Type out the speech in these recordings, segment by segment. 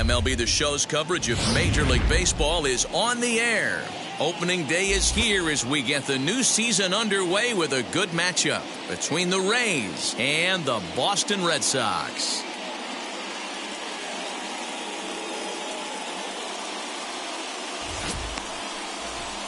MLB The Show's coverage of Major League Baseball is on the air. Opening day is here as we get the new season underway with a good matchup between the Rays and the Boston Red Sox.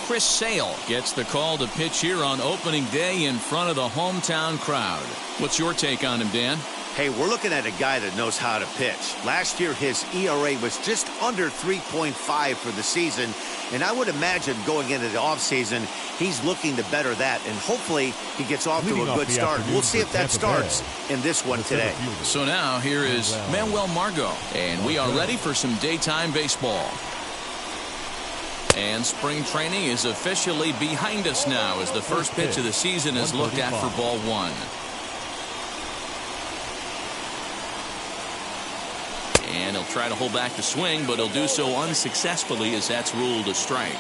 Chris Sale gets the call to pitch here on opening day in front of the hometown crowd. What's your take on him, Dan? Hey, we're looking at a guy that knows how to pitch. Last year, his ERA was just under 3.5 for the season. And I would imagine going into the offseason, he's looking to better that. And hopefully, he gets off to a good start. We'll see if that starts in this one today. So now, here is Manuel Margot. And we are ready for some daytime baseball. And spring training is officially behind us now as the first pitch of the season is looked at for ball one. And he'll try to hold back the swing, but he'll do so unsuccessfully as that's ruled a strike.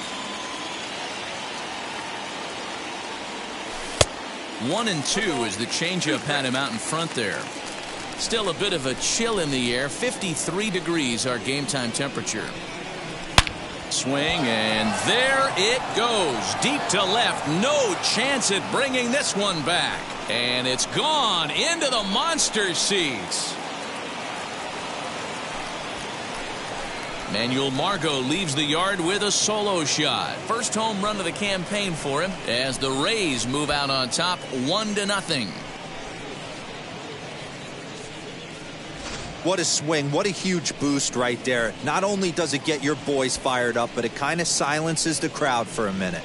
1-2 as the changeup had him out in front there. Still a bit of a chill in the air. 53 degrees our game time temperature. Swing, and there it goes. Deep to left. No chance at bringing this one back. And it's gone into the monster seats. Manuel Margot leaves the yard with a solo shot. First home run of the campaign for him as the Rays move out on top 1-0. What a swing. What a huge boost right there. Not only does it get your boys fired up, but it kind of silences the crowd for a minute.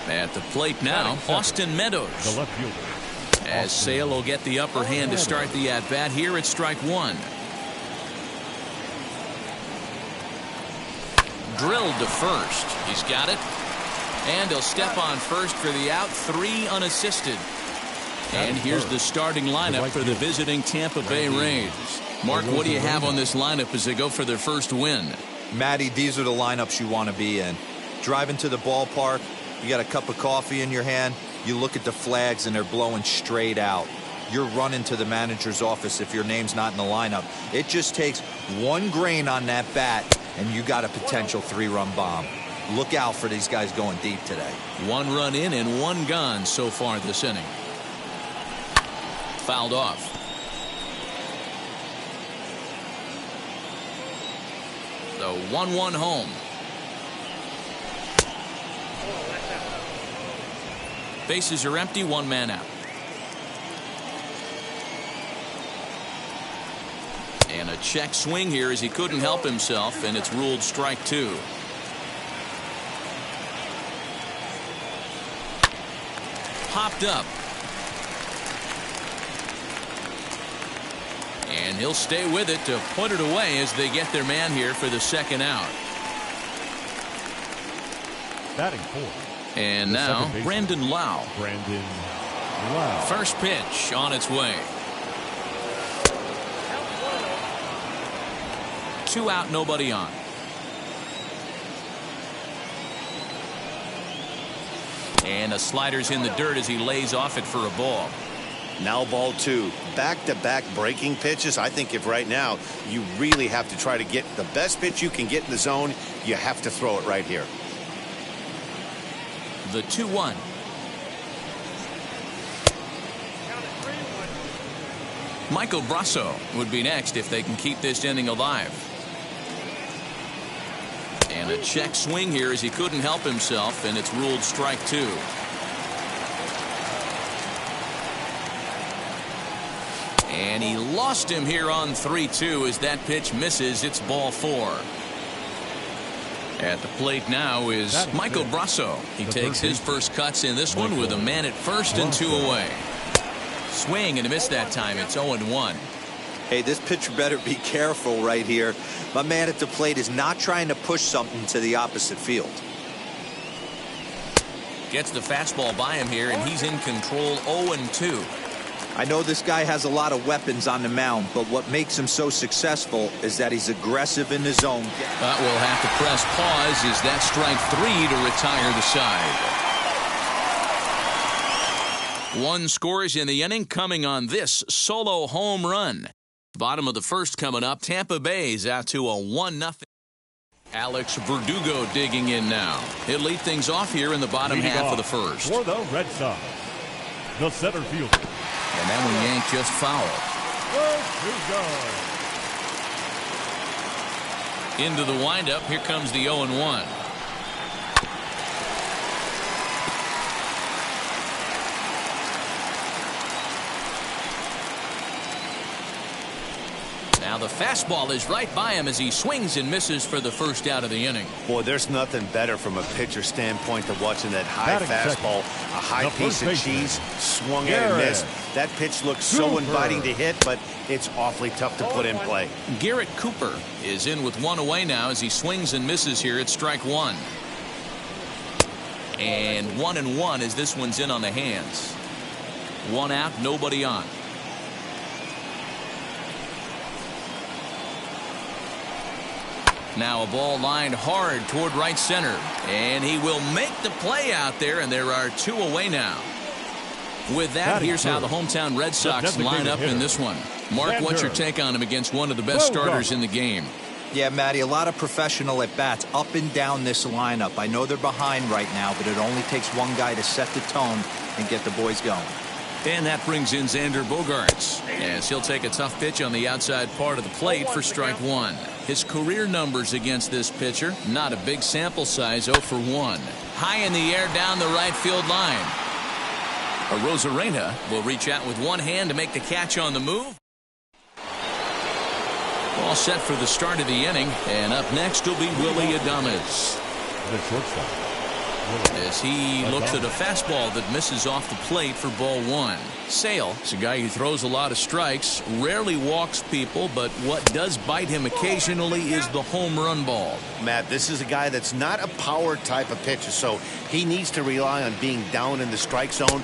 At the plate now, Austin Meadows. The left fielder. As Sale will get the upper hand to start the at-bat here at strike one. Drilled to first. He's got it. And he'll step on first for the out. 3 unassisted. And here's the starting lineup for the visiting Tampa Bay Rays. Mark, what do you have on this lineup as they go for their first win? Matty, these are the lineups you want to be in. Driving to the ballpark, you got a cup of coffee in your hand, you look at the flags and they're blowing straight out. You're running to the manager's office if your name's not in the lineup. It just takes one grain on that bat and you got a potential 3-run bomb. Look out for these guys going deep today. 1 run in and 1 gone so far this inning. Fouled off. The 1-1 home. Bases are empty, 1 man out. And a check swing here as he couldn't help himself, and it's ruled strike 2. Popped up. And he'll stay with it to put it away as they get their man here for the second out. Batting fourth. And now, Brandon Lau. First pitch on its way. 2 out, nobody on. And a slider's in the dirt as he lays off it for a ball. Now ball 2. Back-to-back breaking pitches. I think if right now you really have to try to get the best pitch you can get in the zone, you have to throw it right here. The 2-1. Michael Brasso would be next if they can keep this inning alive. And a check swing here as he couldn't help himself, and it's ruled strike 2. And he lost him here on 3-2 as that pitch misses. It's ball 4. At the plate now is Michael Brasso. He takes his first cuts in this one with a man at first and 2 away. Swing and a miss that time. It's 0-1. Hey, this pitcher better be careful right here. My man at the plate is not trying to push something to the opposite field. Gets the fastball by him here, and he's in control. 0-2. I know this guy has a lot of weapons on the mound, but what makes him so successful is that he's aggressive in the zone. But we'll have to press pause as that strike 3 to retire the side. 1 scores in the inning coming on this solo home run. Bottom of the first coming up. Tampa Bay's out to a 1-0. Alex Verdugo digging in now. He'll lead things off here in the bottom half of the first. For the Red Sox, the center fielder. And that one yanked just foul. Into the windup. Here comes the 0-1. Now the fastball is right by him as he swings and misses for the first out of the inning. Boy, there's nothing better from a pitcher standpoint than watching that high fastball, a high piece of cheese, swung at and missed. That pitch looks so inviting to hit, but it's awfully tough to put in play. Garrett Cooper is in with one away now as he swings and misses here at strike one. And 1-1 as this one's in on the hands. One out, nobody on. Now a ball lined hard toward right center. And he will make the play out there, and there are two away now. With that, here's how the hometown Red Sox line up in this one. Mark, what's your take on him against one of the best starters in the game? Yeah, Matty, a lot of professional at-bats up and down this lineup. I know they're behind right now, but it only takes one guy to set the tone and get the boys going. And that brings in Xander Bogaerts, as he'll take a tough pitch on the outside part of the plate for strike one. His career numbers against this pitcher, not a big sample size, 0 for 1. High in the air down the right field line. Arozarena will reach out with one hand to make the catch on the move. All set for the start of the inning, and up next will be Willy Adames. The shortstop. As he looks at a fastball that misses off the plate for ball one. Sale is a guy who throws a lot of strikes, rarely walks people, but what does bite him occasionally is the home run ball. Matt, this is a guy that's not a power type of pitcher, so he needs to rely on being down in the strike zone.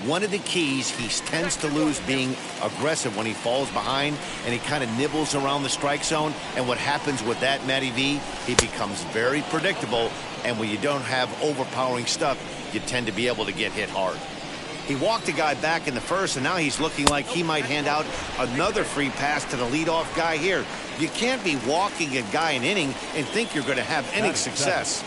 One of the keys, he tends to lose being aggressive when he falls behind, and he kind of nibbles around the strike zone. And what happens with that, Matty V, he becomes very predictable, and when you don't have overpowering stuff, you tend to be able to get hit hard. He walked a guy back in the first, and now he's looking like he might hand out another free pass to the leadoff guy here. You can't be walking a guy an inning and think you're going to have any success.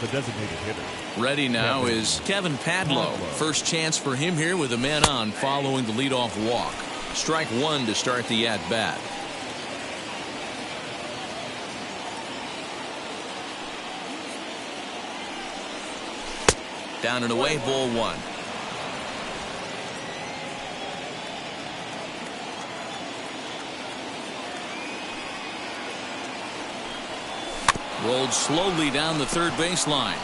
The designated hitter. Ready now is Kevin Padlo. First chance for him here with a man on following the leadoff walk. Strike one to start the at-bat. Down and away, ball one. Rolled slowly down the third baseline.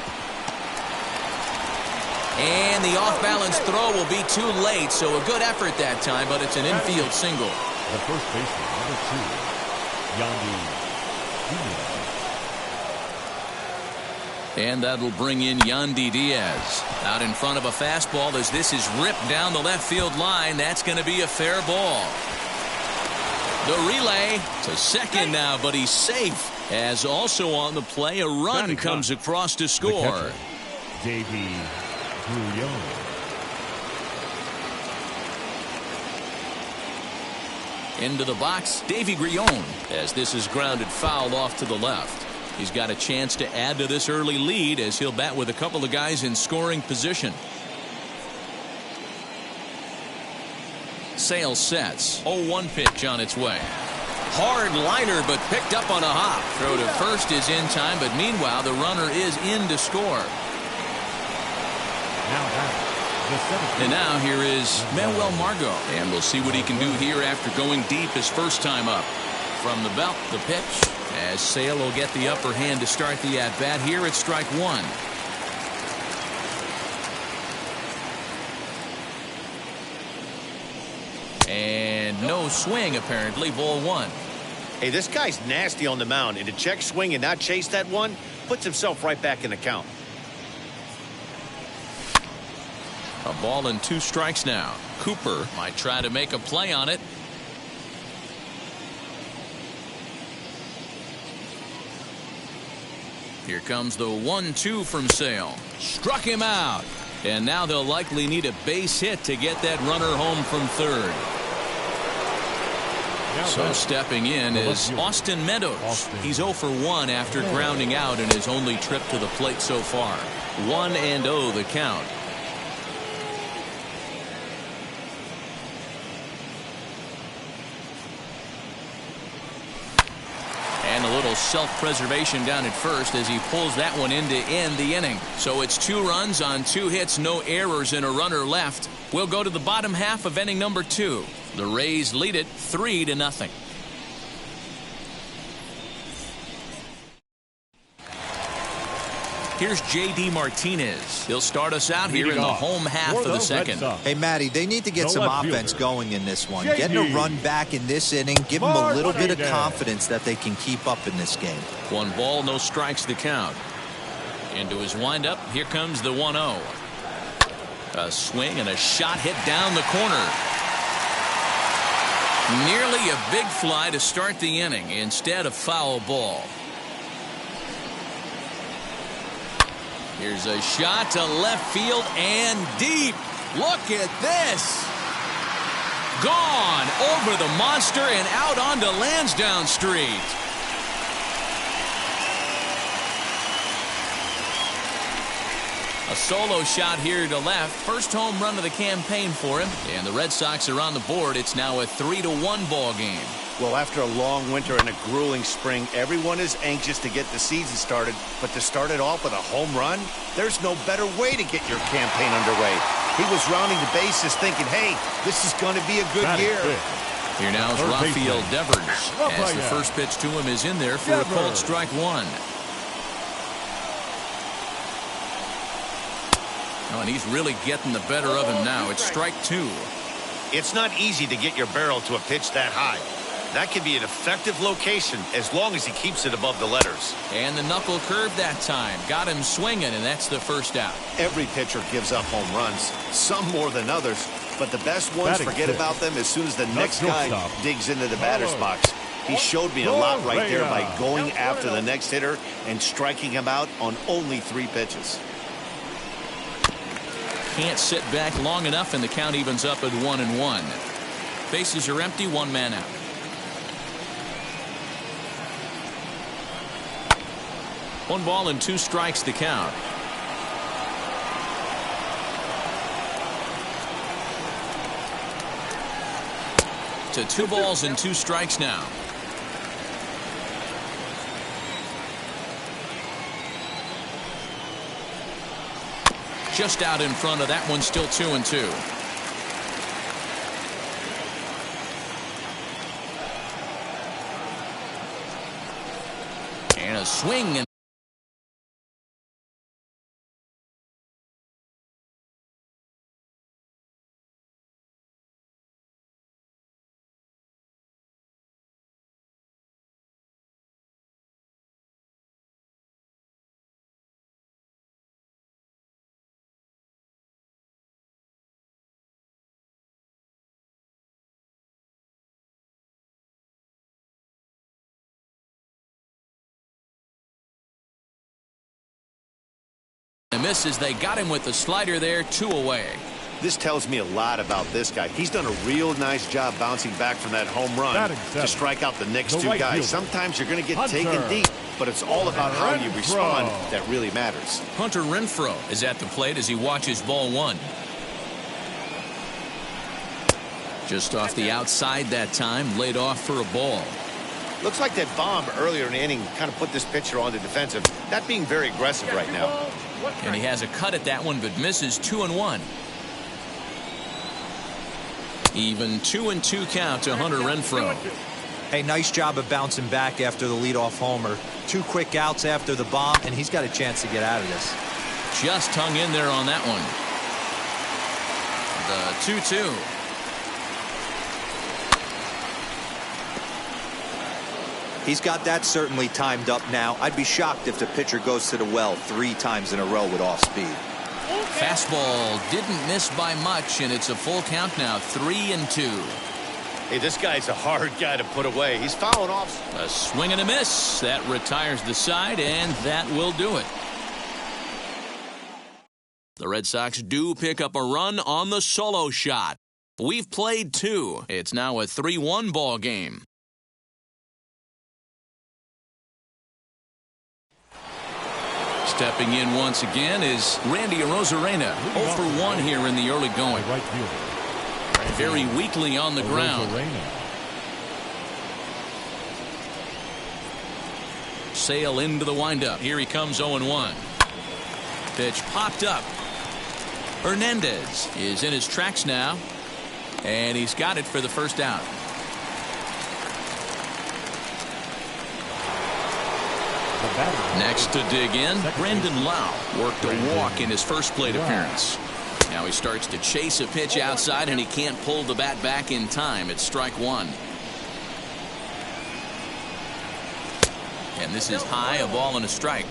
And the off-balance throw will be too late, so a good effort that time, but it's an infield single. The first baseman, number 2, Yandy Diaz. And that'll bring in Yandy Diaz. Out in front of a fastball as this is ripped down the left field line. That's going to be a fair ball. The relay to second now, but he's safe. As also on the play, a run comes across to score. Davey Grullon. Into the box, Davey Grullon, as this is grounded foul off to the left. He's got a chance to add to this early lead as he'll bat with a couple of guys in scoring position. Sale sets. 0-1 pitch on its way. Hard liner, but picked up on a hop. Throw to first is in time, but meanwhile the runner is in to score. And now here is Manuel Margot, and we'll see what he can do here after going deep his first time up. From the belt, the pitch, as Sale will get the upper hand to start the at-bat here at strike one. And no swing, apparently, ball one. Hey, this guy's nasty on the mound, and to check swing and not chase that one puts himself right back in the count. A ball and 2 strikes now. Cooper might try to make a play on it. Here comes the 1-2 from Sale. Struck him out. And now they'll likely need a base hit to get that runner home from third. So stepping in is Austin Meadows. He's 0 for 1 after grounding out in his only trip to the plate so far. 1-0 the count. And a little self-preservation down at first as he pulls that one in to end the inning. So it's 2 runs on 2 hits, no errors, and a runner left. We'll go to the bottom half of inning number 2. The Rays lead it 3-0. Here's J.D. Martinez. He'll start us out here in the home half of the second. Hey, Matty, they need to get some offense going in this one. Getting a run back in this inning, give them a little bit of confidence that they can keep up in this game. 1 ball, no strikes to count. Into his windup, here comes the 1-0. A swing and a shot hit down the corner. Nearly a big fly to start the inning instead of foul ball. Here's a shot to left field and deep. Look at this. Gone over the monster and out onto Lansdowne Street. A solo shot here to left. First home run of the campaign for him. And the Red Sox are on the board. It's now a 3-1 ball game. Well, after a long winter and a grueling spring, everyone is anxious to get the season started. But to start it off with a home run, there's no better way to get your campaign underway. He was rounding the bases thinking, hey, this is going to be a good year. Here now is Rafael Devers. As the first pitch to him is in there for a called strike 1. Oh, and he's really getting the better of him now. It's strike 2. It's not easy to get your barrel to a pitch that high. That can be an effective location as long as he keeps it above the letters. And the knuckle curve that time. Got him swinging, and that's the first out. Every pitcher gives up home runs, some more than others. But the best ones forget about them as soon as the next guy digs into the batter's box. He showed me a lot right there by going after the next hitter and striking him out on only 3 pitches. Can't sit back long enough, and the count evens up at 1-1. Bases are empty, 1 man out. One ball and 2 strikes to count. To 2 balls and 2 strikes now. Just out in front of that one, still 2-2. And a swing and miss as they got him with the slider there, 2 away. This tells me a lot about this guy. He's done a real nice job bouncing back from that home run to strike out the next 2 guys. Sometimes you're going to get taken deep, but it's all about how you respond that really matters. Hunter Renfroe is at the plate as he watches ball 1. Just off the outside that time, laid off for a ball. Looks like that bomb earlier in the inning kind of put this pitcher on the defensive. Not being very aggressive right now. And he has a cut at that one, but misses. 2-1. Even 2-2 count to Hunter Renfroe. Hey, nice job of bouncing back after the leadoff homer. 2 quick outs after the bomb, and he's got a chance to get out of this. Just hung in there on that one. The 2-2. He's got that certainly timed up now. I'd be shocked if the pitcher goes to the well 3 times in a row with off speed. Fastball didn't miss by much, and it's a full count now, 3-2. Hey, this guy's a hard guy to put away. He's fouling off. A swing and a miss. That retires the side, and that will do it. The Red Sox do pick up a run on the solo shot. We've played 2. It's now a 3-1 ball game. Stepping in once again is Randy Arozarena. 0 for 1 here in the early going. Very weakly on the ground. Sale into the windup. Here he comes, 0-1. Pitch popped up. Hernandez is in his tracks now, and he's got it for the first out. Next to dig in, Brendan Lau worked a walk in his first plate appearance. Now he starts to chase a pitch outside, and he can't pull the bat back in time. It's strike one. And this is high, a ball and a strike.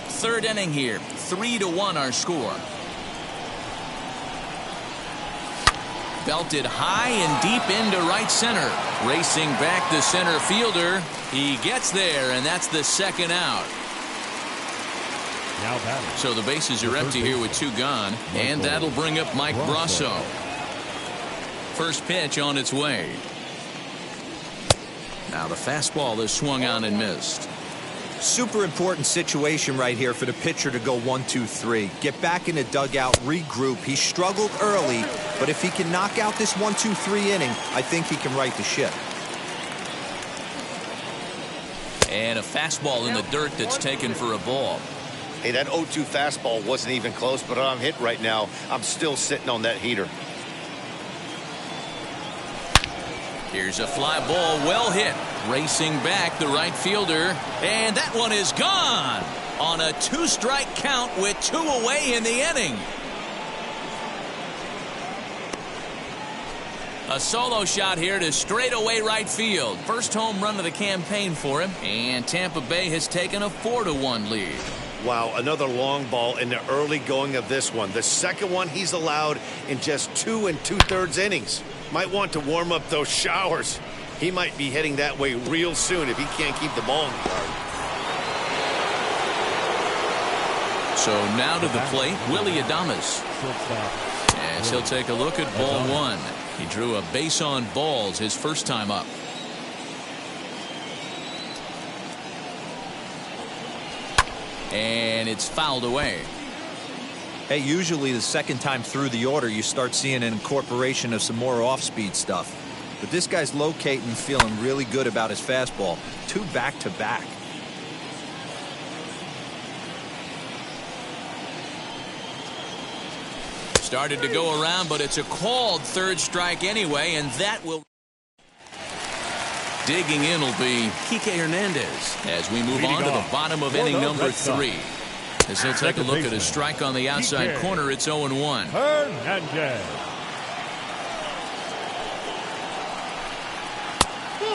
Third inning here, 3-1 our score. Belted high and deep into right center. Racing back the center fielder. He gets there, and that's the second out. So the bases are empty here with two gone, and that'll bring up Mike Brasso. First pitch on its way. Now the fastball is swung on and missed. Super important situation right here for the pitcher to go 1-2-3. Get back in the dugout, regroup. He struggled early, but if he can knock out this 1-2-3 inning, I think he can right the ship. And a fastball in the dirt that's taken for a ball. Hey, that 0-2 fastball wasn't even close, but I'm hit right now. I'm still sitting on that heater. Here's a fly ball, well hit. Racing back the right fielder, and that one is gone on a two-strike count with two away in the inning. A solo shot here to straightaway right field. First home run of the campaign for him, and Tampa Bay has taken a 4-1 lead. Wow, another long ball in the early going of this one. The second one he's allowed in just 2 2/3 innings. Might want to warm up those showers. He might be heading that way real soon if he can't keep the ball in the yard. So now to the plate, Willie Adames. As he'll take a look at ball one. He drew a base on balls his first time up. And it's fouled away. Hey, usually the second time through the order, you start seeing an incorporation of some more off-speed stuff. But this guy's locating, feeling really good about his fastball. 2 back-to-back. Started to go around, but it's a called third strike anyway, and that will... Digging in will be Kike Hernandez as we move on to the bottom of inning number 3. As he'll take a look at a strike on the outside corner, it's 0-1. Hernandez.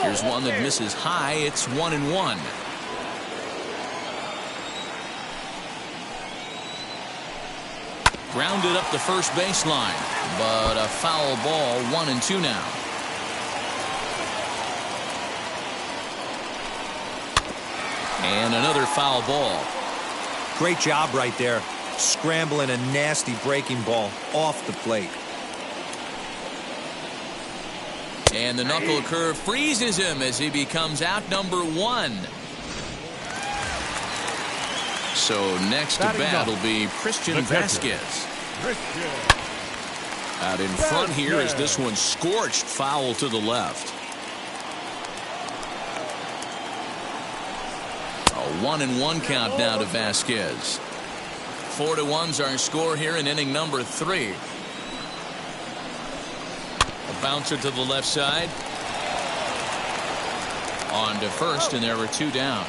Here's one that misses high. It's 1-1. Grounded up the first baseline, but a foul ball. 1-2 now. And another foul ball. Great job right there, scrambling a nasty breaking ball off the plate. And the knuckle curve freezes him as he becomes out number 1. So next to bat will be Christian Vasquez. Out in front here as this one scorched foul to the left. A 1-1 count now to Vasquez. 4-1's our score here in inning number 3. A bouncer to the left side. On to first, and there were 2 down.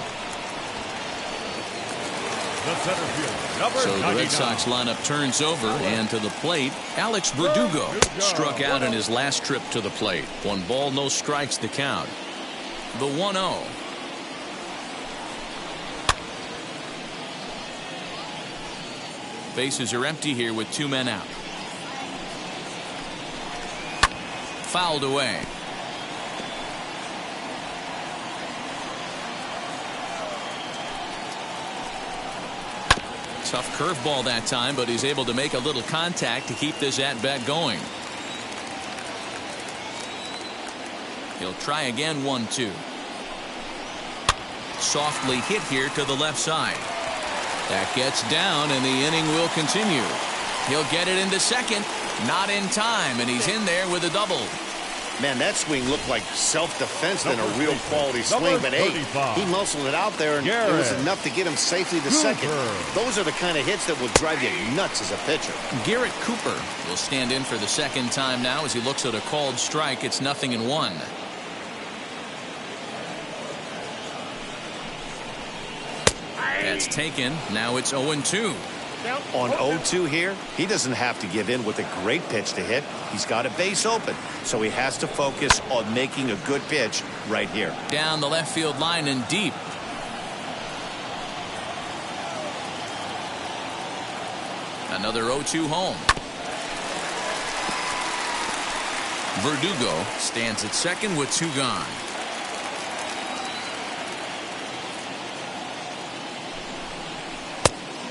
So the Red Sox lineup turns over, and to the plate, Alex Verdugo struck out in his last trip to the plate. 1 ball, no strikes the count. The 1-0. Bases are empty here with 2 men out. Fouled away. Tough curveball that time, but he's able to make a little contact to keep this at-bat going. He'll try again. 1-2. Softly hit here to the left side. That gets down, and the inning will continue. He'll get it into second. Not in time, and he's in there with a double. Man, that swing looked like self-defense than a real quality swing. But, hey, he muscled it out there, and it was enough to get him safely to second. Those are the kind of hits that will drive you nuts as a pitcher. Garrett Cooper will stand in for the second time now as he looks at a called strike. It's 0-1. That's taken. Now it's 0-2. On 0-2 here, he doesn't have to give in with a great pitch to hit. He's got a base open, so he has to focus on making a good pitch right here. Down the left field line and deep. Another 0-2 home. Verdugo stands at second with 2 gone.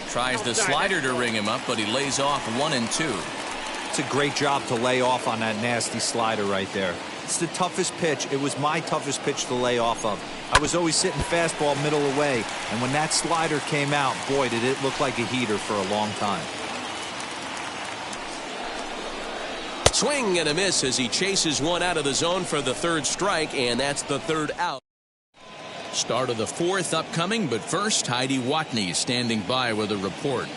Tries the slider to ring him up, but he lays off 1-2. It's a great job to lay off on that nasty slider right there. It's the toughest pitch. It was my toughest pitch to lay off of. I was always sitting fastball middle away, and when that slider came out, boy, did it look like a heater for a long time. Swing and a miss as he chases one out of the zone for the 3rd strike, and that's the 3rd out. Start of the 4th upcoming, but first, Heidi Watney standing by with a report.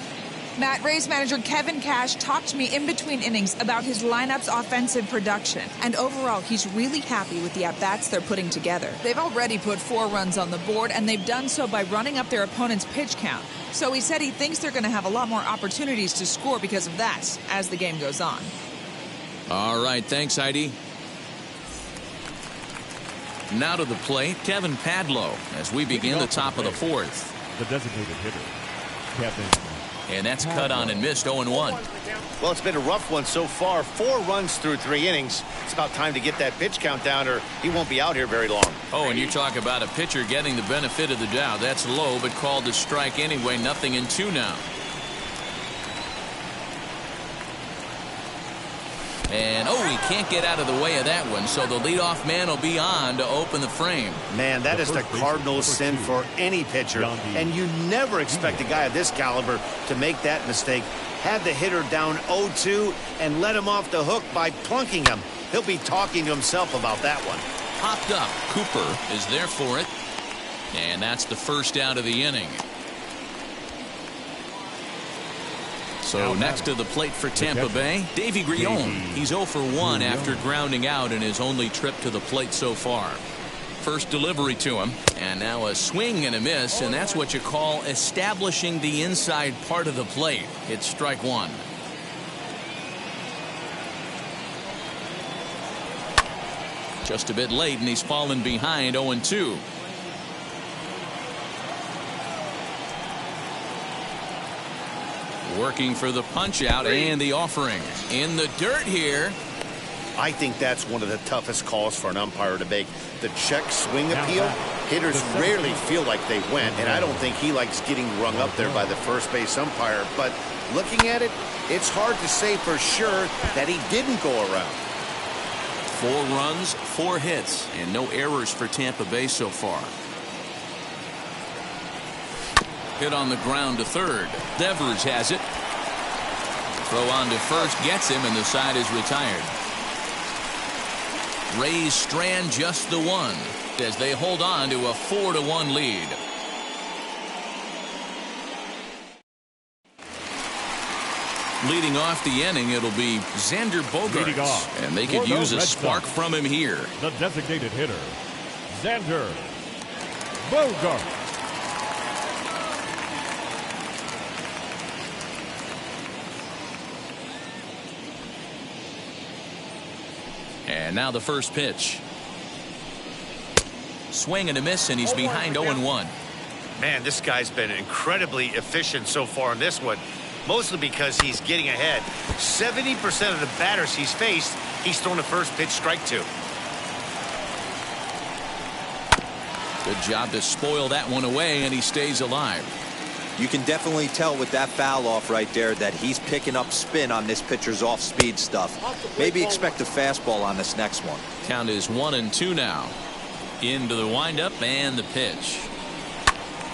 Matt, Rays manager Kevin Cash talked to me in between innings about his lineup's offensive production. And overall, he's really happy with the at-bats they're putting together. They've already put 4 runs on the board, and they've done so by running up their opponent's pitch count. So he said he thinks they're going to have a lot more opportunities to score because of that as the game goes on. All right, thanks, Heidi. Now to the plate, Kevin Padlo, as we begin the top of the 4th. The designated hitter, Kevin. And that's cut on and missed 0-1. Well, it's been a rough one so far. 4 runs through 3 innings. It's about time to get that pitch count down, or he won't be out here very long. Oh, and you talk about a pitcher getting the benefit of the doubt. That's low, but called to strike anyway. Nothing in 2 now. And, he can't get out of the way of that one, so the leadoff man will be on to open the frame. Man, that is the Cardinals' sin for any pitcher, and you never expect a guy of this caliber to make that mistake. Have the hitter down 0-2 and let him off the hook by plunking him. He'll be talking to himself about that one. Popped up. Cooper is there for it, and that's the first out of the inning. So next to the plate for Tampa Bay, Davy Grion. He's 0 for 1 after grounding out in his only trip to the plate so far. First delivery to him, and now a swing and a miss, and that's what you call establishing the inside part of the plate. It's strike 1. Just a bit late, and he's fallen behind 0-2. Working for the punch out and the offering. In the dirt here. I think that's one of the toughest calls for an umpire to make. The check swing appeal. Hitters rarely feel like they went, and I don't think he likes getting rung up there by the first base umpire. But looking at it, it's hard to say for sure that he didn't go around. 4 runs, 4 hits, and no errors for Tampa Bay so far. Hit on the ground to third. Devers has it. Throw on to first gets him, and the side is retired. Rays strand just the 1 as they hold on to a 4-1 lead. Leading off the inning, it'll be Xander Bogaerts, and they could use a spark from him here. The designated hitter, Xander Bogaerts. And now the first pitch. Swing and a miss, and he's behind 0-1. Man, this guy's been incredibly efficient so far in this one, mostly because he's getting ahead. 70% of the batters he's faced, he's thrown a first pitch strike to. Good job to spoil that one away, and he stays alive. You can definitely tell with that foul off right there that he's picking up spin on this pitcher's off-speed stuff. Maybe expect a fastball on this next one. Count is 1-2 now. Into the windup and the pitch.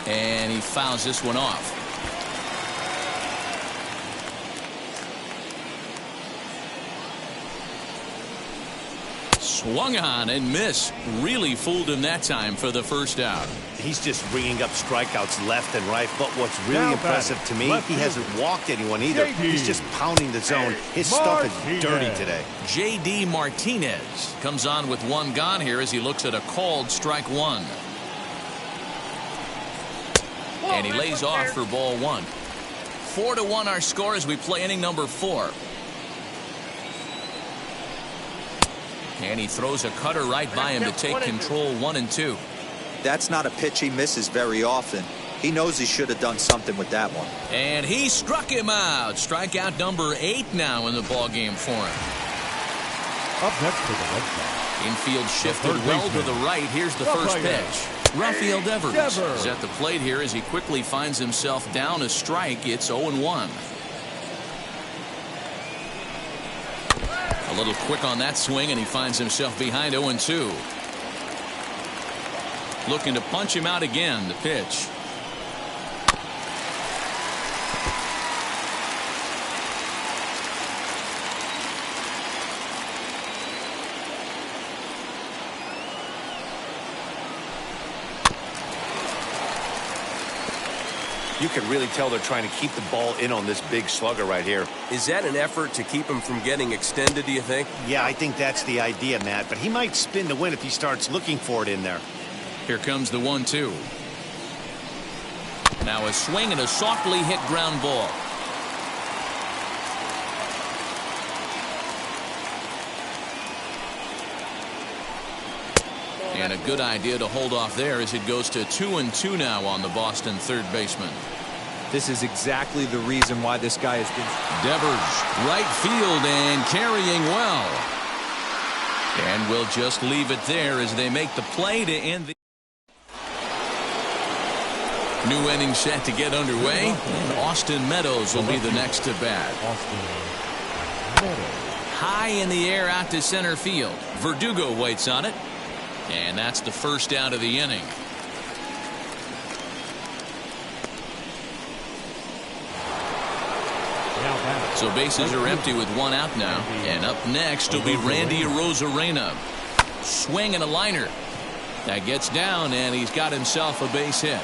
And he fouls this one off. Swung on and missed. Really fooled him that time for the first out. He's just ringing up strikeouts left and right, but what's really impressive to me, he hasn't walked anyone either. He's just pounding the zone. His stuff is dirty today. J.D. Martinez comes on with 1 gone here as he looks at a called strike 1. And he lays off for ball 1. 4-1 our score as we play inning number 4. And he throws a cutter right by him to take control 1-2. That's not a pitch he misses very often. He knows he should have done something with that one. And he struck him out. Strikeout number 8 now in the ball game for him. Up next for the Red Sox. Infield shifted well to the right. Here's the first pitch. Rafael Devers is at the plate here as he quickly finds himself down a strike. It's 0-1. A little quick on that swing, and he finds himself behind 0-2. Looking to punch him out again. The pitch. You can really tell they're trying to keep the ball in on this big slugger right here. Is that an effort to keep him from getting extended, do you think? Yeah, I think that's the idea, Matt. But he might spin to win if he starts looking for it in there. Here comes the 1-2. Now a swing and a softly hit ground ball. And a good idea to hold off there as it goes to 2-2 now on the Boston third baseman. This is exactly the reason why this guy has been. Devers, right field and carrying well. And we'll just leave it there as they make the play to end the new inning set to get underway. And Austin Meadows will be the next to bat. High in the air out to center field. Verdugo waits on it. And that's the first out of the inning. So bases are empty with 1 out now. And up next will be Randy Arozarena. Swing and a liner. That gets down, and he's got himself a base hit.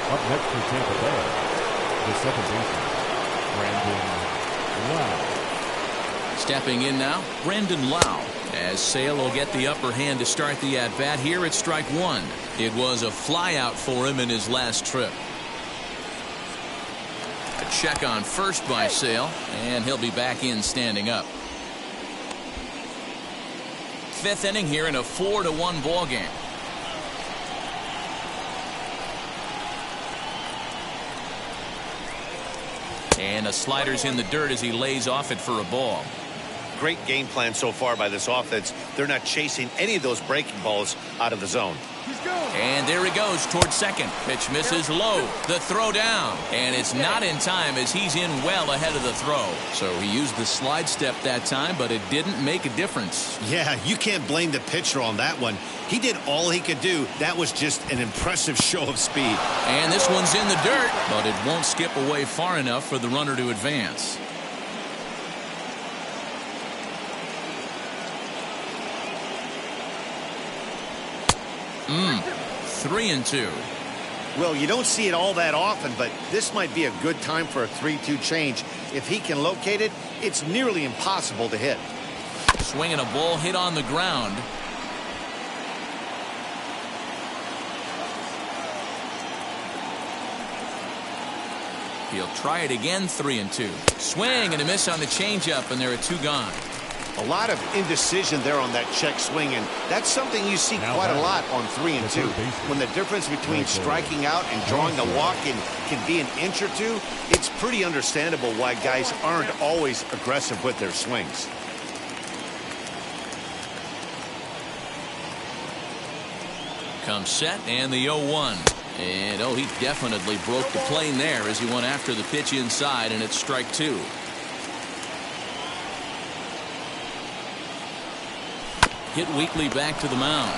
Up next for Tampa Bay, the second baseman, Brandon Lau. Stepping in now, Brandon Lau, as Sale will get the upper hand to start the at-bat here at strike 1. It was a flyout for him in his last trip. A check on first by Sale, and he'll be back in standing up. 5th inning here in a 4-1 ball game. And a slider's in the dirt as he lays off it for a ball. Great game plan so far by this offense. They're not chasing any of those breaking balls out of the zone. And there he goes towards second. Pitch misses low. The throw down. And it's not in time as he's in well ahead of the throw. So he used the slide step that time, but it didn't make a difference. Yeah, you can't blame the pitcher on that one. He did all he could do. That was just an impressive show of speed. And this one's in the dirt, but it won't skip away far enough for the runner to advance. Mm. 3-2. Well, you don't see it all that often, but this might be a good time for a 3-2 change. If he can locate it, it's nearly impossible to hit. Swinging a ball hit on the ground. He'll try it again. 3-2. Swing and a miss on the changeup, and there are 2 gone. A lot of indecision there on that check swing, and that's something you see quite a lot on 3-2. When the difference between striking out and drawing a walk can be an inch or 2, it's pretty understandable why guys aren't always aggressive with their swings. Comes set and the 0-1. And he definitely broke the plane there as he went after the pitch inside, and it's strike 2. Hit weakly back to the mound.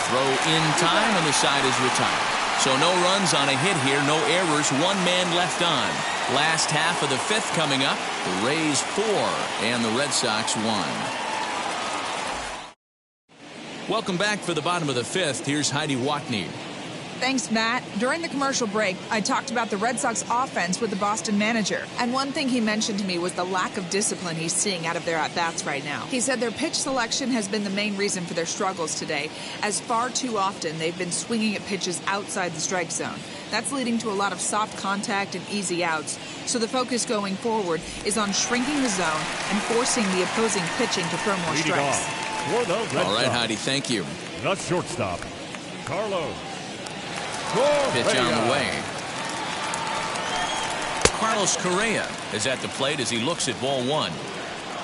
Throw in time, and the side is retired. So no runs on a hit here, no errors, 1 man left on. Last half of the 5th coming up. The Rays 4 and the Red Sox 1. Welcome back for the bottom of the 5th. Here's Heidi Watney. Thanks, Matt. During the commercial break, I talked about the Red Sox offense with the Boston manager. And one thing he mentioned to me was the lack of discipline he's seeing out of their at-bats right now. He said their pitch selection has been the main reason for their struggles today, as far too often they've been swinging at pitches outside the strike zone. That's leading to a lot of soft contact and easy outs. So the focus going forward is on shrinking the zone and forcing the opposing pitching to throw more strikes. For the Red All right, Sox, Heidi, thank you. the shortstop, Carlos. Pitch on the way. Carlos Correa is at the plate as he looks at ball one.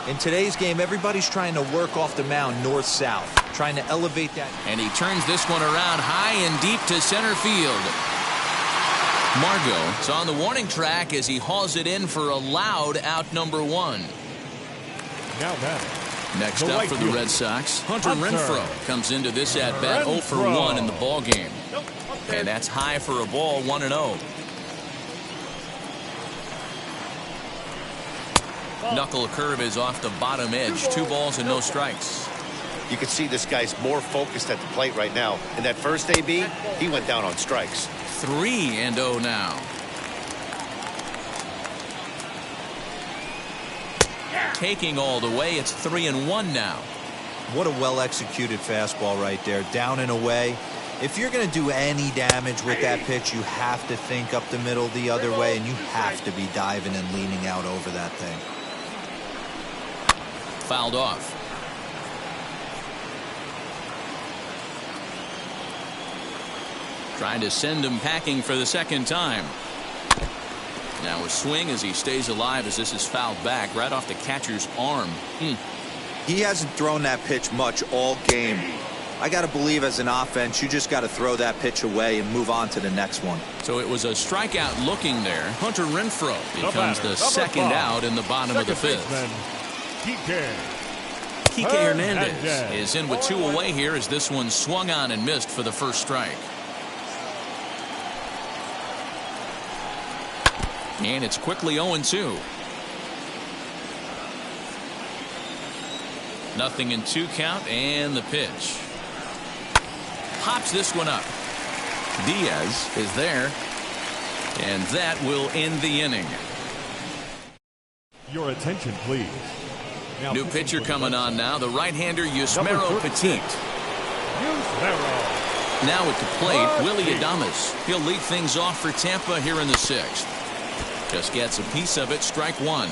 In today's game, everybody's trying to work off the mound north-south, trying to elevate that. And he turns this one around high and deep to center field. Margot is on the warning track as he hauls it in for a loud out number one. Now that. Next The up right for the fielder, Red Sox, Hunter Hunter Renfroe comes into this at-bat 0 for 1 in the ball game. And that's high for a ball, 1-0. Knuckle curve is off the bottom edge. 2 balls and no strikes. You can see this guy's more focused at the plate right now. In that first AB, he went down on strikes. 3-0 now. Taking all the way, it's 3-1 now. What a well-executed fastball right there, down and away. If you're going to do any damage with that pitch, you have to think up the middle the other way, and you have to be diving and leaning out over that thing. Fouled off. Trying to send him packing for the second time. Now a swing as he stays alive as this is fouled back right off the catcher's arm. He hasn't thrown that pitch much all game. I got to believe as an offense, you just got to throw that pitch away and move on to the next one. So it was a strikeout looking there. Hunter Renfroe becomes the second out in the bottom of the fifth. Kike Hernandez is in with 2 away here as this one swung on and missed for the first strike. And it's quickly 0-2. Nothing in 2 count, and the pitch. Pops this one up. Diaz is there, and that will end the inning. Your attention, please. Now New pitcher coming on now, the right-hander Yusmeiro Petit. Now at the plate, Willie Adames. He'll lead things off for Tampa here in the 6th. Just gets a piece of it, strike 1.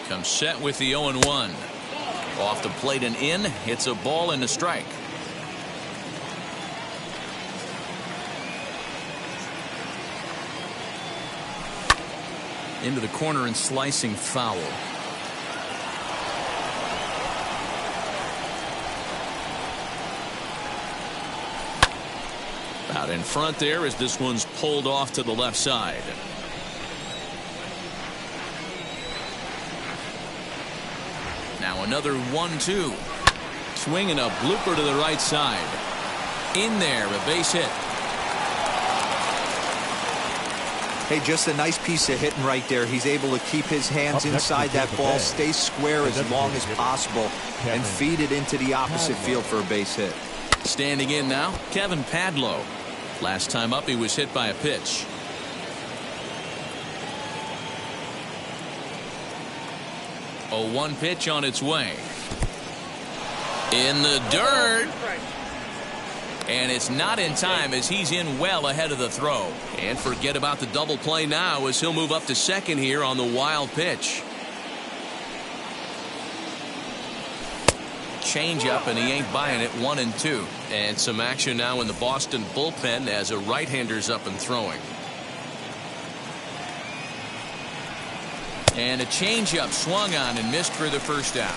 Comes set with the 0-1. Off the plate and in. Hits a ball and a strike. Into the corner and slicing foul. Out in front there as this one's pulled off to the left side. Now another 1-2. Swing and a blooper to the right side. In there, a base hit. Hey, just a nice piece of hitting right there. He's able to keep his hands inside that ball, stay square as long as possible, and feed it into the opposite field for a base hit. Standing in now, Kevin Padlo. Last time up, he was hit by a pitch. A 1 pitch on its way. In the dirt. And it's not in time as he's in well ahead of the throw. And forget about the double play now as he'll move up to second here on the wild pitch. Change up and he ain't buying it. 1-2. And some action now in the Boston bullpen as a right-hander's up and throwing. And a changeup swung on and missed for the first out.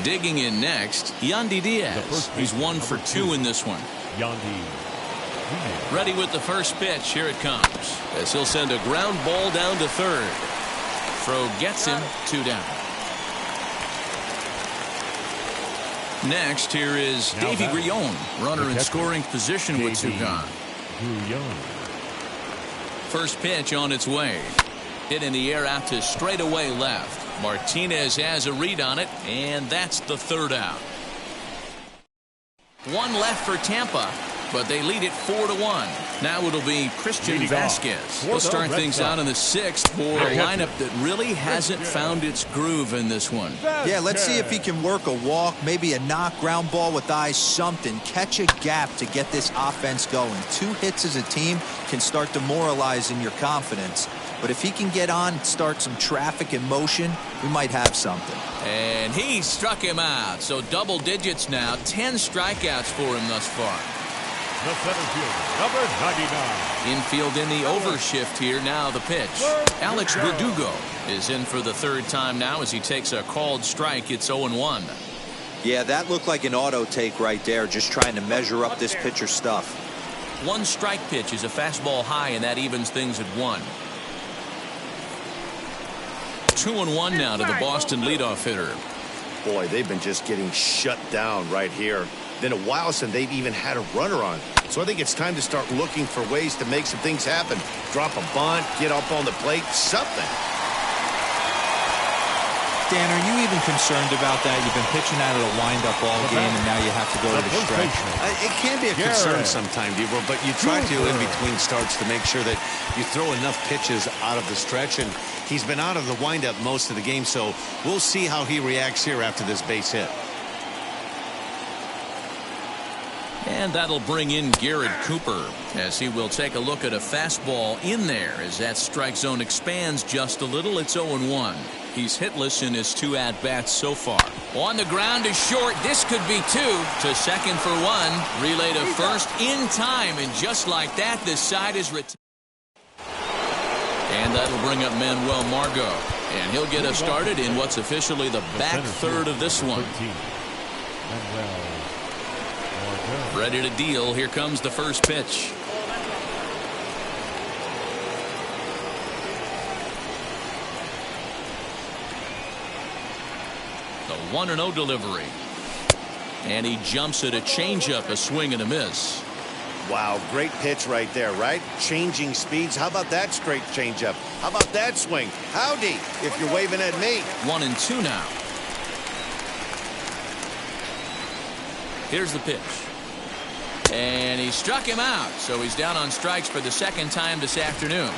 Digging in next, Yandy Diaz. He's 1 for 2 in this one. Ready with the first pitch. Here it comes. As he'll send a ground ball down to third. Throw gets him. 2 down. Next, here is Davy Grillon, runner in scoring position with 2 gone. First pitch on its way. Hit in the air out to straightaway left. Martinez has a read on it, and that's the 3rd out. 1 left for Tampa, but they lead it 4-1. Now it'll be Christian Vasquez. He'll start things out in the 6th for a lineup that really hasn't found its groove in this one. Yeah, let's see if he can work a walk, maybe a knock, ground ball with eyes, something. Catch a gap to get this offense going. 2 hits as a team can start demoralizing your confidence. But if he can get on, start some traffic in motion, we might have something. And he struck him out. So double digits now. 10 strikeouts for him thus far. The center fielder, number 99. Infield in the overshift here. Now the pitch. Alex Verdugo is in for the 3rd time now as he takes a called strike. It's 0-1. Yeah, that looked like an auto take right there, just trying to measure up this pitcher's stuff. 1 strike pitch is a fastball high, and that evens things at 1. 2-1 now to the Boston leadoff hitter. Boy, they've been just getting shut down right here. Been a while since they've even had a runner on. So I think it's time to start looking for ways to make some things happen. Drop a bunt, get up on the plate, something. Dan, are you even concerned about that? You've been pitching out of a wind-up all game, and now you have to go to the stretch. It can be a concern sometimes, Deaver, but you try to, in between starts, to make sure that you throw enough pitches out of the stretch. And he's been out of the wind-up most of the game, so we'll see how he reacts here after this base hit. And that'll bring in Garrett Cooper as he will take a look at a fastball in there as that strike zone expands just a little. It's 0-1. He's hitless in his 2 at-bats so far. On the ground is short. This could be 2. To second for 1. Relay to first in time. And just like that, this side is retired. And that'll bring up Manuel Margot. And he'll get us started in what's officially the back third of this one. Ready to deal. Here comes the first pitch. The 1-0 delivery. And he jumps at a changeup, a swing and a miss. Wow, great pitch right there, right? Changing speeds. How about that straight changeup? How about that swing? Howdy, if you're waving at me. 1-2 now. Here's the pitch. And he struck him out, so he's down on strikes for the 2nd time this afternoon.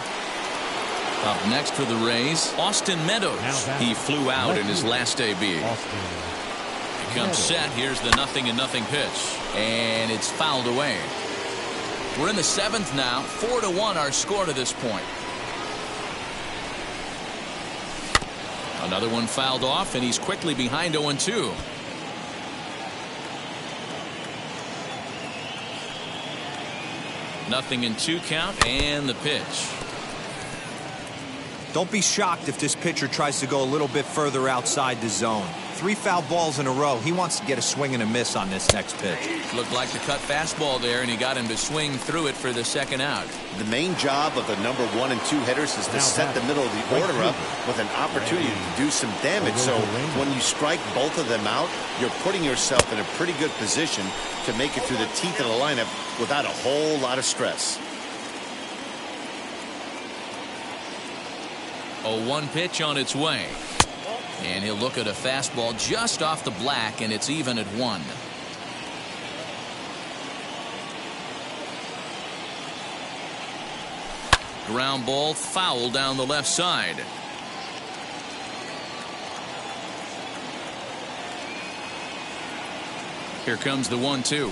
Up next for the Rays, Austin Meadows. He flew out in his last debut. He comes set. Here's the 0-0 pitch. And it's fouled away. We're in the 7th now. 4-1 our score to this point. Another one fouled off, and he's quickly behind 0-2. Nothing in 2 count, and the pitch. Don't be shocked if this pitcher tries to go a little bit further outside the zone. 3 foul balls in a row. He wants to get a swing and a miss on this next pitch. Looked like the cut fastball there, and he got him to swing through it for the 2nd out. The main job of the number 1 and 2 hitters is to set the middle of the order up with an opportunity to do some damage. So when you strike both of them out, you're putting yourself in a pretty good position to make it through the teeth of the lineup without a whole lot of stress. 0-1 pitch on its way. And he'll look at a fastball just off the black, and it's even at 1. Ground ball foul down the left side. Here comes the 1-2.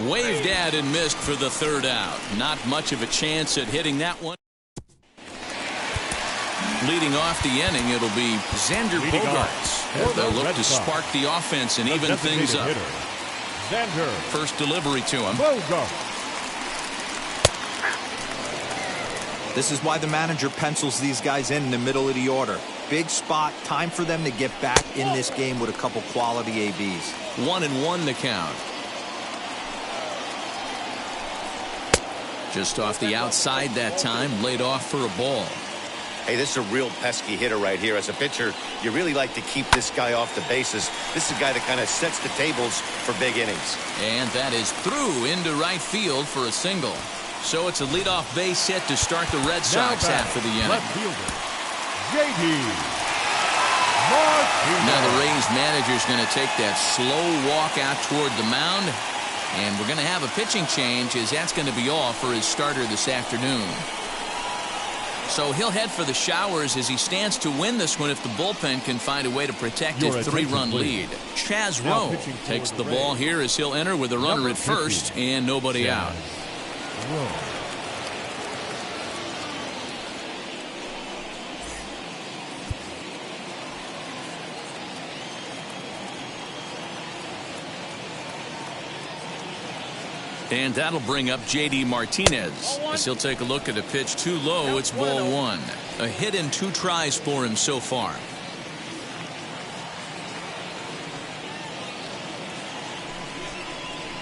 Waved at and missed for the 3rd out. Not much of a chance at hitting that one. Leading off the inning, it'll be Xander Bogaerts. They'll look to spark the offense and even things up. Xander. First delivery to him. Bogaerts. This is why the manager pencils these guys in the middle of the order. Big spot, time for them to get back in this game with a couple quality ABs. 1-1 the count. Just off the outside that time, laid off for a ball. Hey, this is a real pesky hitter right here. As a pitcher, you really like to keep this guy off the bases. This is a guy that kind of sets the tables for big innings. And that is through into right field for a single. So it's a leadoff base hit to start the Red Sox half of the inning. Left fielder, J.D. Martinez. Now the Rays manager is going to take that slow walk out toward the mound. And we're going to have a pitching change, as that's going to be all for his starter this afternoon. So he'll head for the showers as he stands to win this one if the bullpen can find a way to protect his 3-run lead. Chaz Rowe takes the ball here as he'll enter with a runner at first and nobody out. And that'll bring up J.D. Martinez as he'll take a look at a pitch too low. It's ball one. A hit in 2 tries for him so far.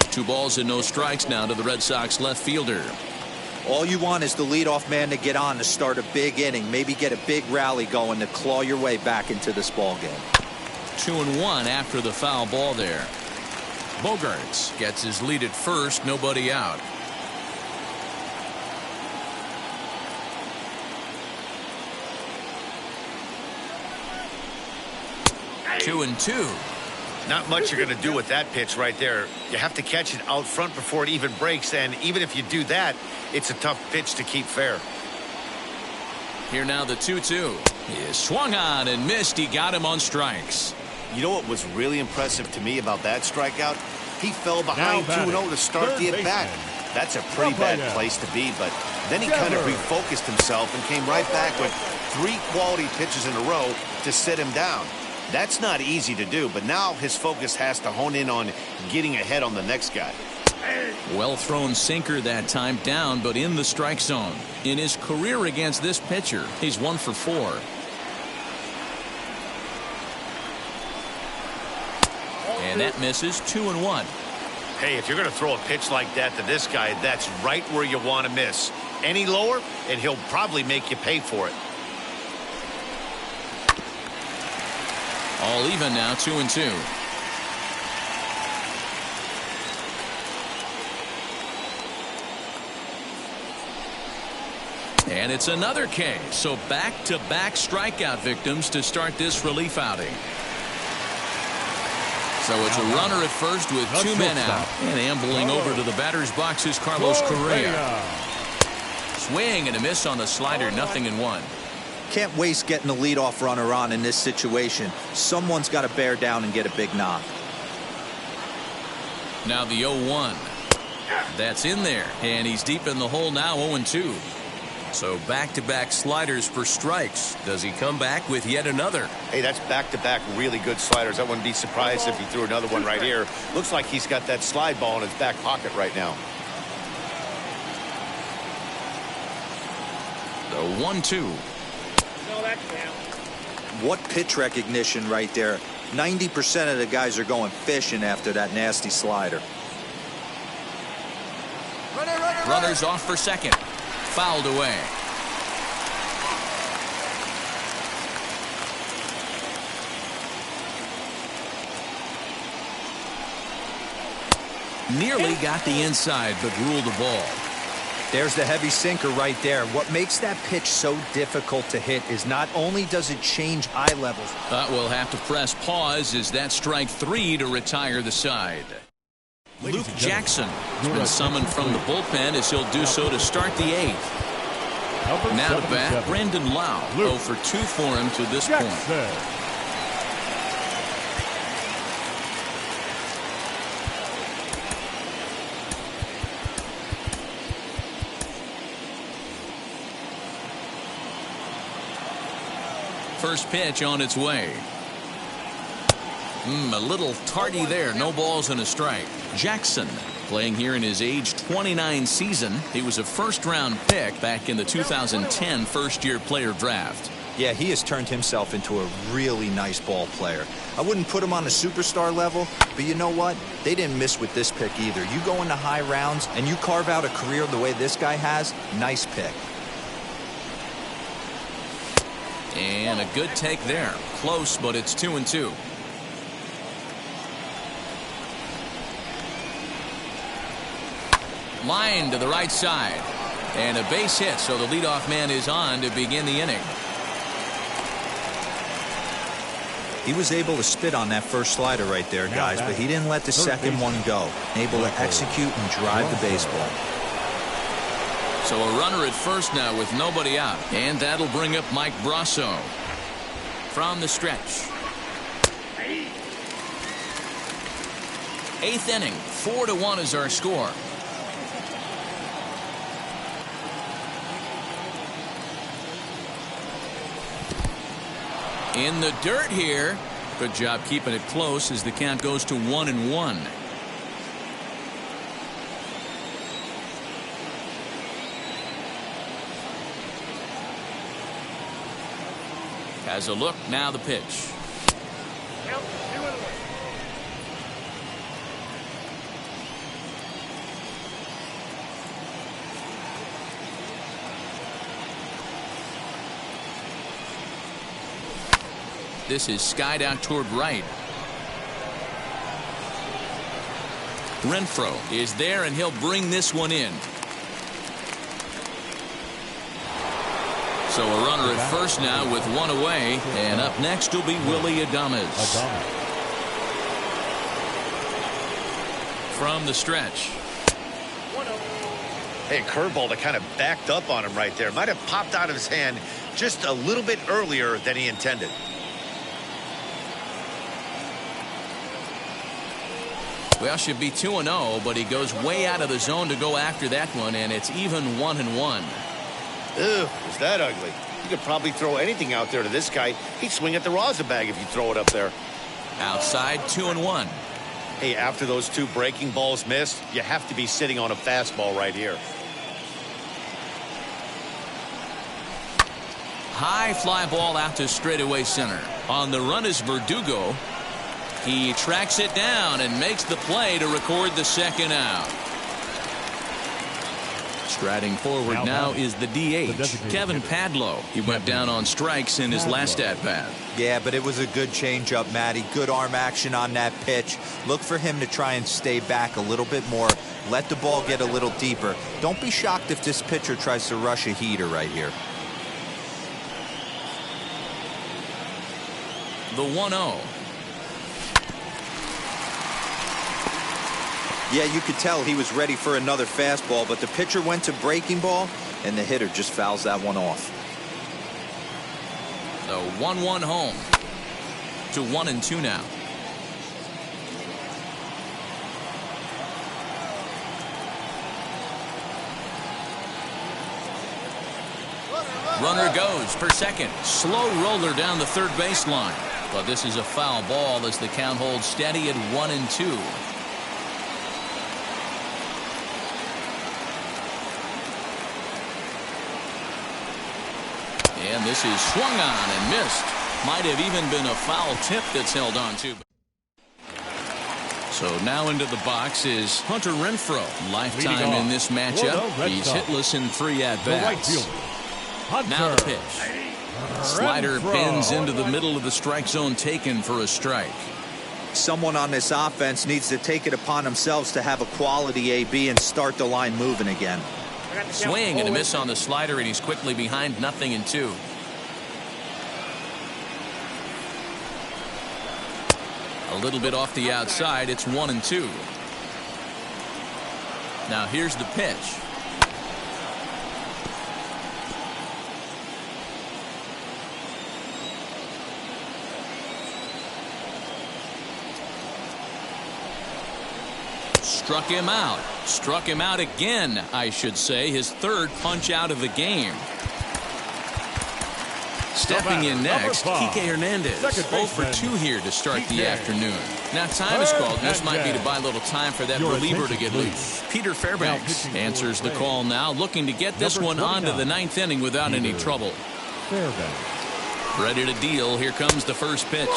Two balls and no strikes now to the Red Sox left fielder. All you want is the leadoff man to get on to start a big inning, maybe get a big rally going to claw your way back into this ball game. 2-1 after the foul ball there. Bogaerts gets his lead at first, nobody out. Two and two. Not much you're going to do with that pitch right there. You have to catch it out front before it even breaks, and even if you do that, it's a tough pitch to keep fair. Here now the 2-2. He swung on and missed. He got him on strikes. You know what was really impressive to me about that strikeout? He fell behind 2-0 to start the at-bat. That's a pretty bad place to be, but then he kind of refocused himself and came right back with 3 quality pitches in a row to sit him down. That's not easy to do, but now his focus has to hone in on getting ahead on the next guy. Well thrown sinker that time, down but in the strike zone. In his career against this pitcher, he's 1 for 4. And that misses. 2-1. Hey, if you're going to throw a pitch like that to this guy, that's right where you want to miss. Any lower, and he'll probably make you pay for it. All even now, 2-2. And it's another K. So back-to-back strikeout victims to start this relief outing. So it's a runner at first with 2 men out. And ambling over to the batter's box is Carlos Correa. Swing and a miss on the slider, 0-1. Can't waste getting the leadoff runner on in this situation. Someone's got to bear down and get a big knock. Now the 0-1. That's in there. And he's deep in the hole now, 0-2. So back-to-back sliders for strikes. Does he come back with yet another? Hey, that's back-to-back really good sliders. I wouldn't be surprised if he threw another one right here. Looks like he's got that slide ball in his back pocket right now. The 1-2. What pitch recognition right there. 90% of the guys are going fishing after that nasty slider. Runners off for second. Fouled away. Nearly got the inside, but ruled the ball. There's the heavy sinker right there. What makes that pitch so difficult to hit is not only does it change eye levels. But we'll have to press pause as that strike 3 to retire the side. Luke Jackson has been summoned from the bullpen as he'll do so to start the 8th. Now to bat, Brandon Lau. 0 for 2 for him to this point. First pitch on its way. A little tardy there. No balls and a strike. Jackson playing here in his age 29 season. He was a first-round pick back in the 2010 first-year player draft. Yeah, he has turned himself into a really nice ball player. I wouldn't put him on a superstar level, but you know what? They didn't miss with this pick either. You go into high rounds and you carve out a career the way this guy has, nice pick. And a good take there. Close, but it's 2-2. Line to the right side. And a base hit, so the leadoff man is on to begin the inning. He was able to spit on that first slider right there, guys, but he didn't let the second one go. Able to execute and drive the baseball. So a runner at first now with nobody out. And that'll bring up Mike Brasso. From the stretch. 8th inning. 4-1 is our score. In the dirt here. Good job keeping it close as the count goes to 1-1. Has a look. Now the pitch. This is skied out toward right. Renfroe is there, and he'll bring this one in. So a runner at first now with one away, and up next will be Willy Adames. From the stretch. Hey, curveball that kind of backed up on him right there. Might have popped out of his hand just a little bit earlier than he intended. Well, should be 2-0, but he goes way out of the zone to go after that one, and it's even 1-1. Ew, is that ugly? You could probably throw anything out there to this guy. He'd swing at the rosin bag if you throw it up there. Outside, 2-1. Hey, after those two breaking balls missed, you have to be sitting on a fastball right here. High fly ball out to straightaway center. On the run is Verdugo. He tracks it down and makes the play to record the second out. Striding forward now is the DH, Kevin Padlo. He went down on strikes in his last at-bat. Yeah, but it was a good changeup, Matty. Good arm action on that pitch. Look for him to try and stay back a little bit more. Let the ball get a little deeper. Don't be shocked if this pitcher tries to rush a heater right here. The 1-0. Yeah, you could tell he was ready for another fastball, but the pitcher went to breaking ball, and the hitter just fouls that one off. The 1-1 home. To 1-2 now. Runner goes for second. Slow roller down the third baseline. But this is a foul ball as the count holds steady at 1-2. And this is swung on and missed. Might have even been a foul tip that's held on to. So now into the box is Hunter Renfroe. Lifetime in this matchup. He's hitless in 3 at-bats. Now the pitch. Slider pins into the middle of the strike zone, taken for a strike. Someone on this offense needs to take it upon themselves to have a quality AB and start the line moving again. Swing and a miss on the slider, and he's quickly behind 0-2. A little bit off the outside. It's 1-2. Now here's the pitch. Struck him out. Struck him out again, I should say. His third punch out of the game. Stepping in next, Kike Hernandez. 0 for 2 here to start the afternoon. Now time is called. This might be to buy a little time for that reliever to get loose. Peter Fairbanks answers the call now, looking to get this one onto the 9th inning without any trouble. Ready to deal. Here comes the first pitch.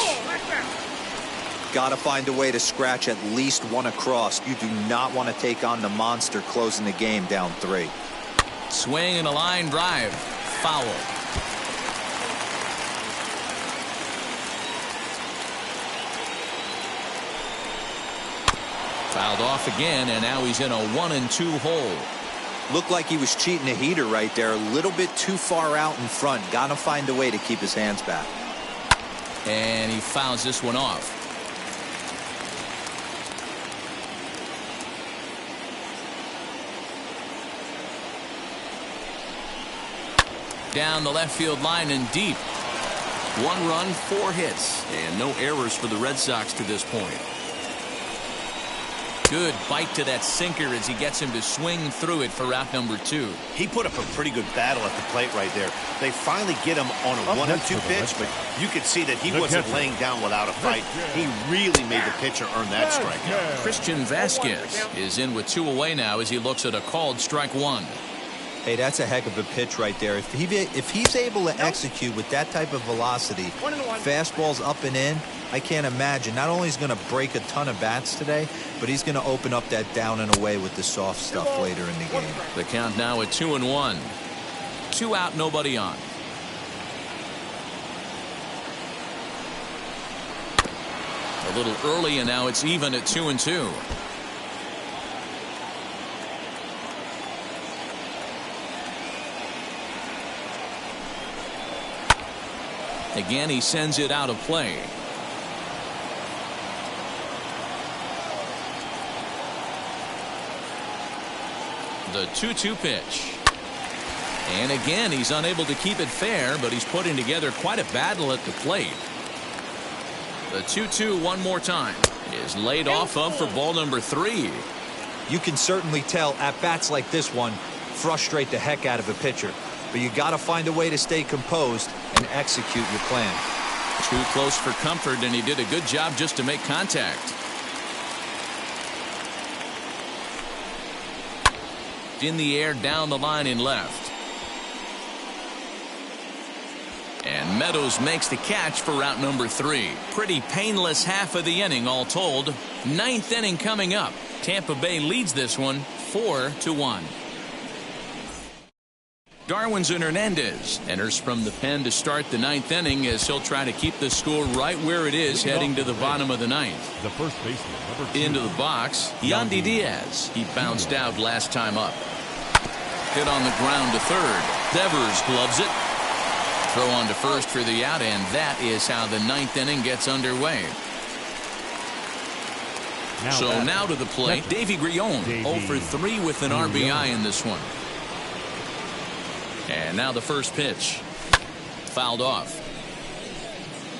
Got to find a way to scratch at least one across. You do not want to take on the monster closing the game down 3. Swing and a line drive. Foul. Fouled off again, and now he's in a 1-2 hole. Looked like he was cheating a heater right there. A little bit too far out in front. Got to find a way to keep his hands back. And he fouls this one off. Down the left field line and deep. 1 run, 4 hits, and no errors for the Red Sox to this point. Good bite to that sinker as he gets him to swing through it for out number 2. He put up a pretty good battle at the plate right there. They finally get him on a 1-2 pitch, but you could see that he wasn't laying down without a fight. He really made the pitcher earn that strikeout. Christian Vasquez is in with 2 away now as he looks at a called strike 1. Hey, that's a heck of a pitch right there. If he's able to execute with that type of velocity, fastballs up and in, I can't imagine. Not only is he going to break a ton of bats today, but he's going to open up that down and away with the soft stuff later in the game. The count now at 2-1. 2 out, nobody on. A little early, and now it's even at 2-2. Again, he sends it out of play. The 2-2 pitch. And again, he's unable to keep it fair, but he's putting together quite a battle at the plate. The 2-2 one more time is laid off of for ball number 3. You can certainly tell at bats like this one frustrate the heck out of a pitcher. But you got to find a way to stay composed and execute your plan. Too close for comfort, and he did a good job just to make contact. In the air, down the line and left. And Meadows makes the catch for out number 3. Pretty painless half of the inning all told. 9th inning coming up. Tampa Bay leads this one 4-1. Darwinzon Hernandez enters from the pen to start the 9th inning as he'll try to keep the score right where it is heading to the bottom of the 9th. The first baseman, number 2. Into the box, Yandy Diaz. He bounced out last time up. Hit on the ground to third. Devers gloves it. Throw on to first for the out, and that is how the 9th inning gets underway. Now to the plate, Davy Grillon, 0 for 3 with an RBI in this one. And now the first pitch. Fouled off.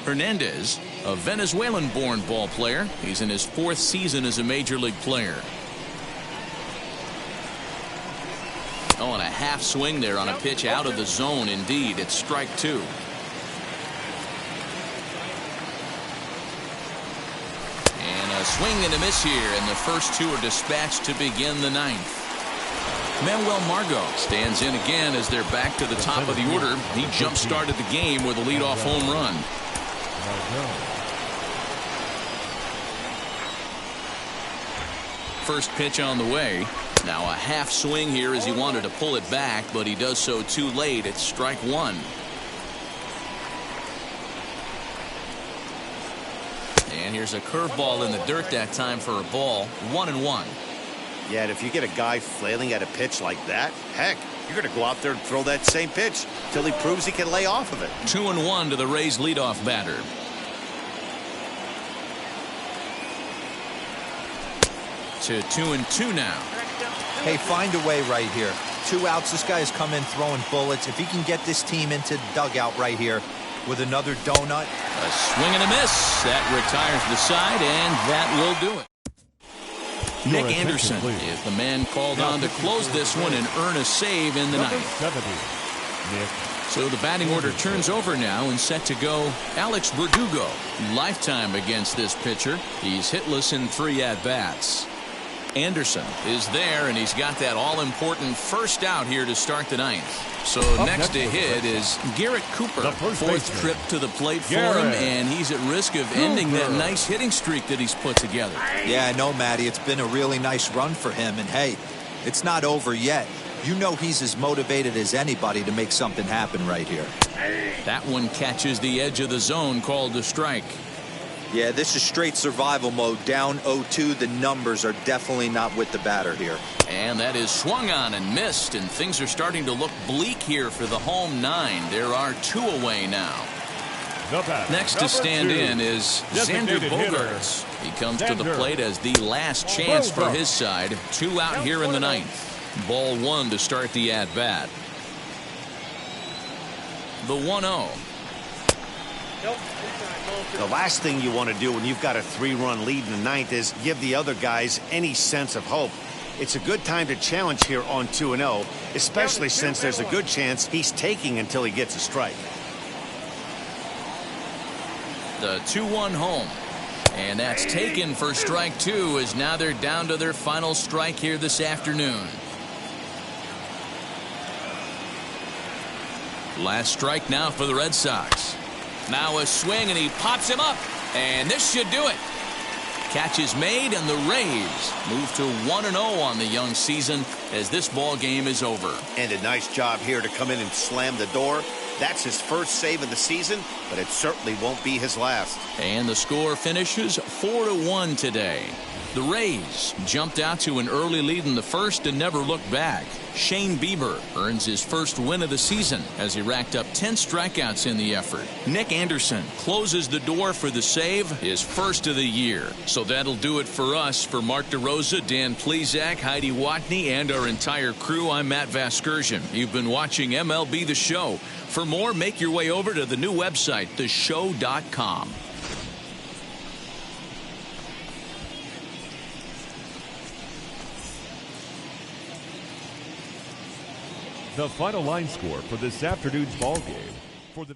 Hernandez, a Venezuelan-born ball player. He's in his 4th season as a major league player. Oh, and a half swing there on a pitch out of the zone. Indeed, it's strike 2. And a swing and a miss here, and the first 2 are dispatched to begin the 9th. Manuel Margot stands in again as they're back to the top of the order. He jump-started the game with a leadoff home run. First pitch on the way. Now a half swing here as he wanted to pull it back, but he does so too late. It's strike 1. And here's a curveball in the dirt that time for a ball. 1-1. Yeah, and if you get a guy flailing at a pitch like that, heck, you're going to go out there and throw that same pitch till he proves he can lay off of it. 2-1 to the Rays leadoff batter. To 2-2 now. Hey, find a way right here. 2 outs. This guy has come in throwing bullets. If he can get this team into the dugout right here with another donut. A swing and a miss. That retires the side, and that will do it. Nick Anderson is the man called on to close this one and earn a save in the 9th. 70, Nick So the batting order turns over now and set to go. Alex Verdugo, lifetime against this pitcher. He's hitless in 3 at-bats. Anderson is there, and he's got that all-important first out here to start the 9th. So next to hit is Garrett Cooper. 4th trip to the plate for him, and he's at risk of ending that nice hitting streak that he's put together. Yeah, I know, Matty. It's been a really nice run for him, and hey, it's not over yet. You know he's as motivated as anybody to make something happen right here. That one catches the edge of the zone, called a strike. Yeah, this is straight survival mode. Down 0-2. The numbers are definitely not with the batter here. And that is swung on and missed, and things are starting to look bleak here for the home 9. There are 2 away now. Next to stand in is Xander Bogaerts. He comes to the plate as the last chance for his side. 2 out here in the 9th. Ball 1 to start the at-bat. The 1-0. The last thing you want to do when you've got a 3-run lead in the 9th is give the other guys any sense of hope. It's a good time to challenge here on 2-0, especially since there's a good chance he's taking until he gets a strike. The 2-1 home. And that's taken for strike 2, as now they're down to their final strike here this afternoon. Last strike now for the Red Sox. Now a swing, and he pops him up, and this should do it. Catch is made, and the Rays move to 1-0 on the young season as this ball game is over. And a nice job here to come in and slam the door. That's his first save of the season, but it certainly won't be his last. And the score finishes 4-1 today. The Rays jumped out to an early lead in the first and never looked back. Shane Bieber earns his first win of the season as he racked up 10 strikeouts in the effort. Nick Anderson closes the door for the save, his first of the year. So that'll do it for us. For Mark DeRosa, Dan Plezak, Heidi Watney, and our entire crew, I'm Matt Vasgersian. You've been watching MLB The Show. For more, make your way over to the new website, theshow.com. The final line score for this afternoon's ball game. For the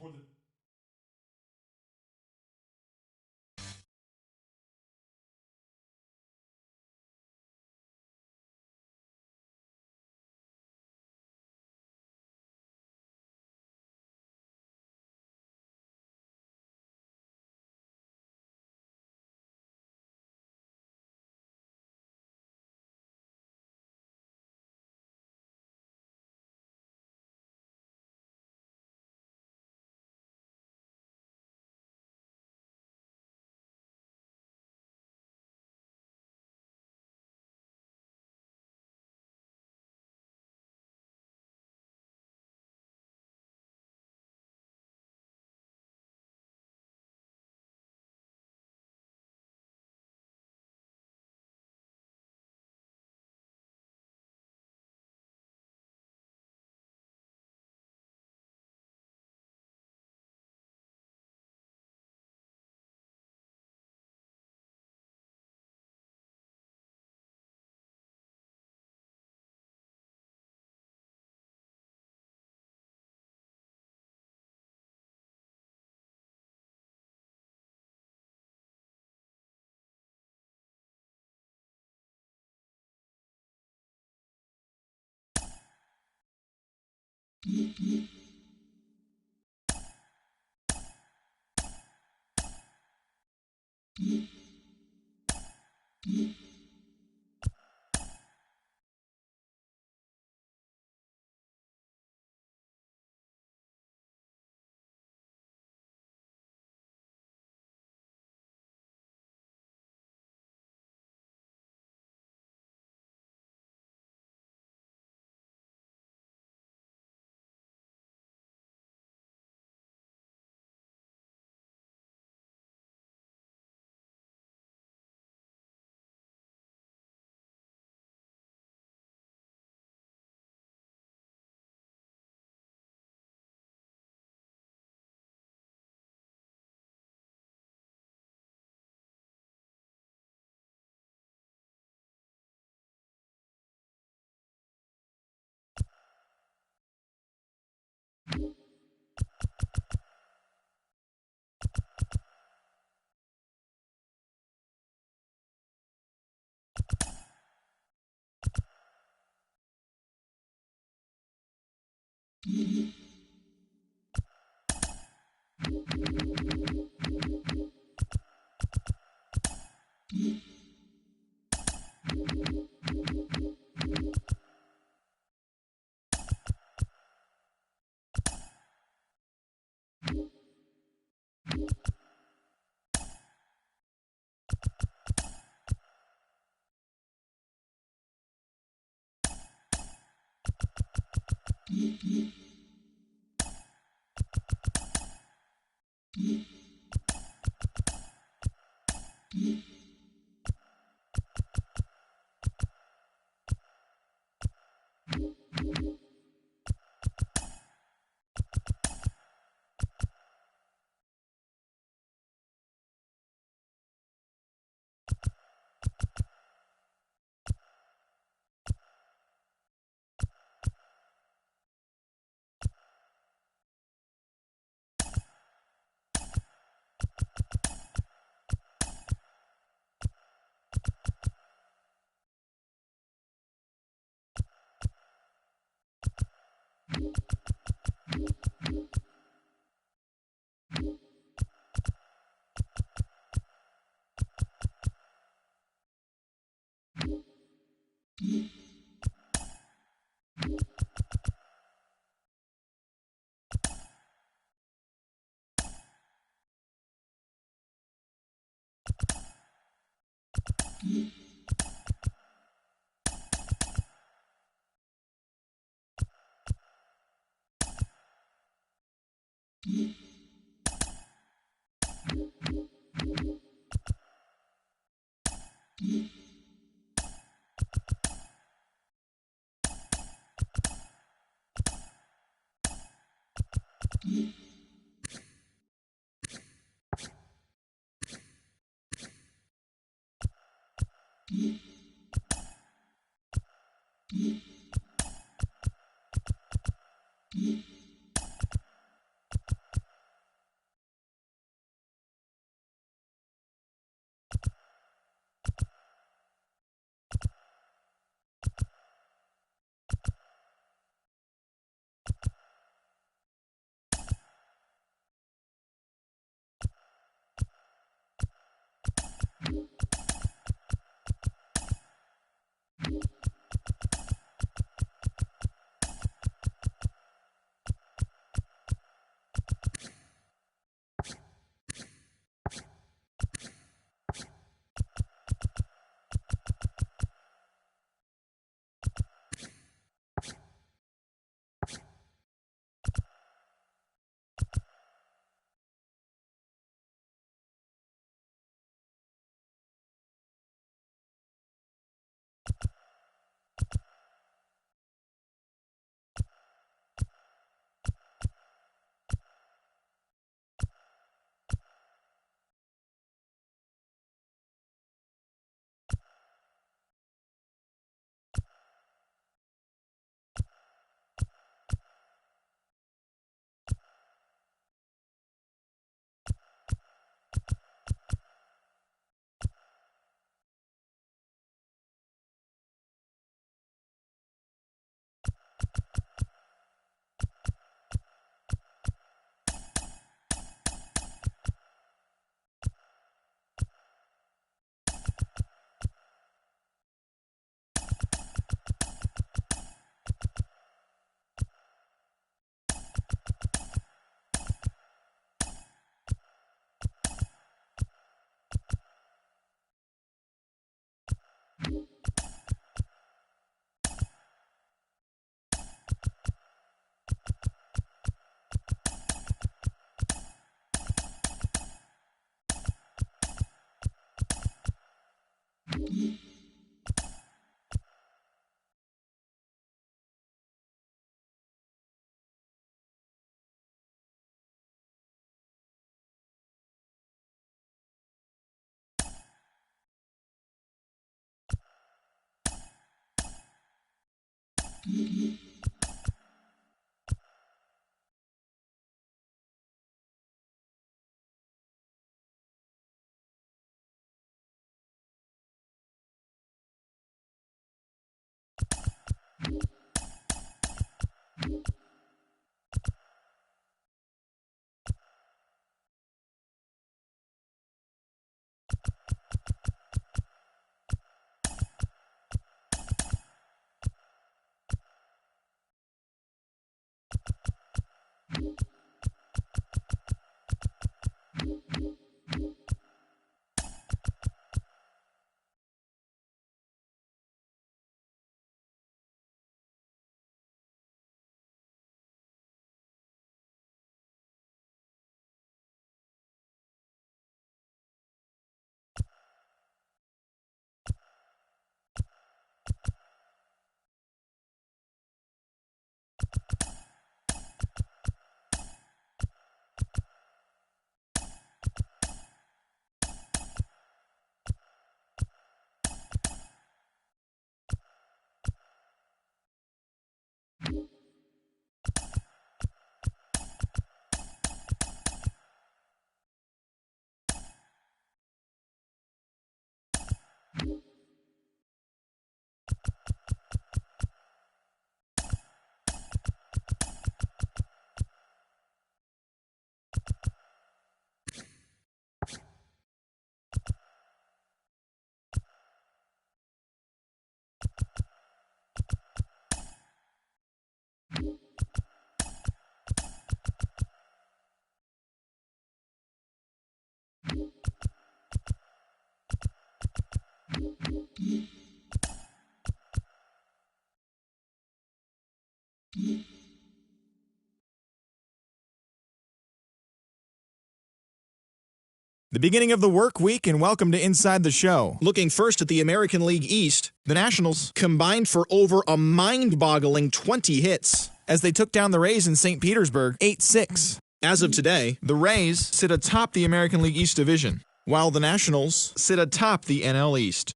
The beginning of the work week, and welcome to Inside the Show. Looking first at the American League East, the Nationals combined for over a mind-boggling 20 hits as they took down the Rays in St. Petersburg 8-6. As of today, the Rays sit atop the American League East division, while the Nationals sit atop the NL East.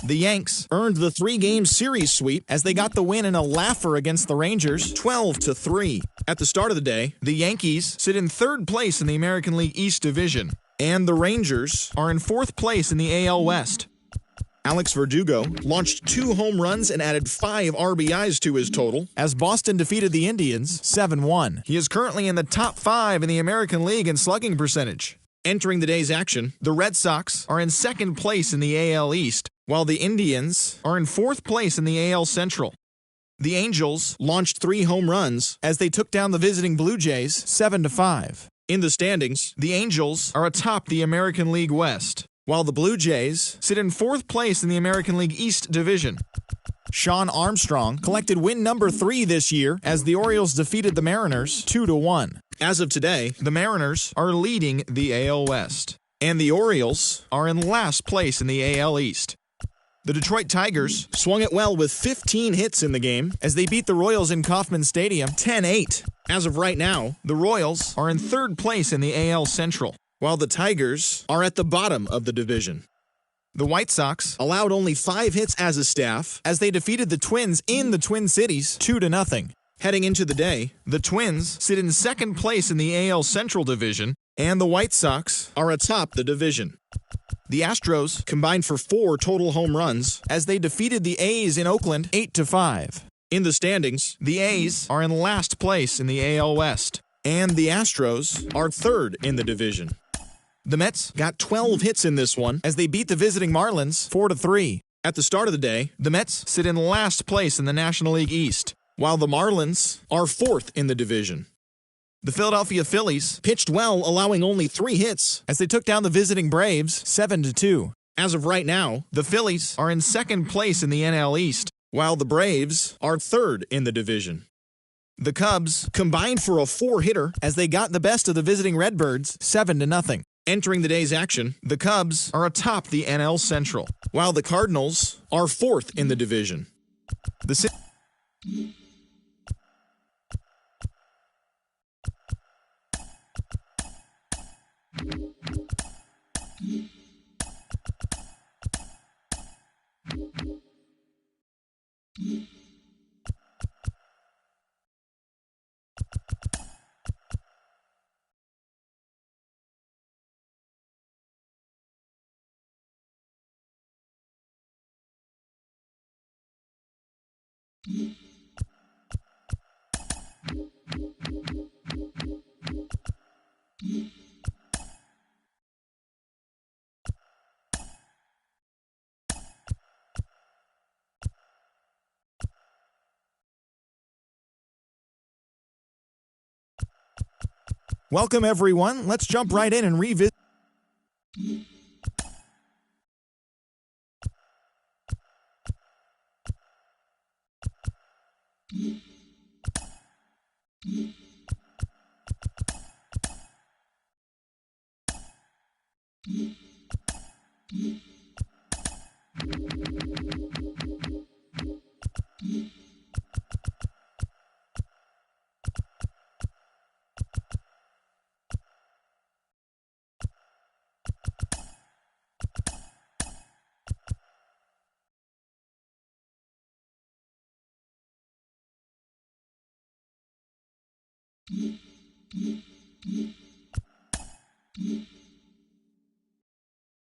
The Yanks earned the 3-game series sweep as they got the win in a laugher against the Rangers 12-3. At the start of the day, the Yankees sit in third place in the American League East division, and the Rangers are in fourth place in the AL West. Alex Verdugo launched 2 home runs and added 5 RBIs to his total as Boston defeated the Indians 7-1. He is currently in the top 5 in the American League in slugging percentage. Entering the day's action, the Red Sox are in second place in the AL East, while the Indians are in fourth place in the AL Central. The Angels launched 3 home runs as they took down the visiting Blue Jays 7-5. In the standings, the Angels are atop the American League West, while the Blue Jays sit in fourth place in the American League East division. Sean Armstrong collected win number 3 this year as the Orioles defeated the Mariners 2-1. As of today, the Mariners are leading the AL West, and the Orioles are in last place in the AL East. The Detroit Tigers swung it well with 15 hits in the game as they beat the Royals in Kauffman Stadium 10-8. As of right now, the Royals are in third place in the AL Central, while the Tigers are at the bottom of the division. The White Sox allowed only 5 hits as a staff as they defeated the Twins in the Twin Cities 2-0. Heading into the day, the Twins sit in second place in the AL Central division, and the White Sox are atop the division. The Astros combined for 4 total home runs as they defeated the A's in Oakland 8-5. In the standings, the A's are in last place in the AL West, and the Astros are third in the division. The Mets got 12 hits in this one as they beat the visiting Marlins 4-3. At the start of the day, the Mets sit in last place in the National League East, while the Marlins are fourth in the division. The Philadelphia Phillies pitched well, allowing only 3 hits as they took down the visiting Braves 7-2. As of right now, the Phillies are in second place in the NL East, while the Braves are third in the division. The Cubs combined for a 4-hitter as they got the best of the visiting Redbirds 7-0. Entering the day's action, the Cubs are atop the NL Central, while the Cardinals are fourth in the division. Welcome, everyone. Let's jump right in and revisit.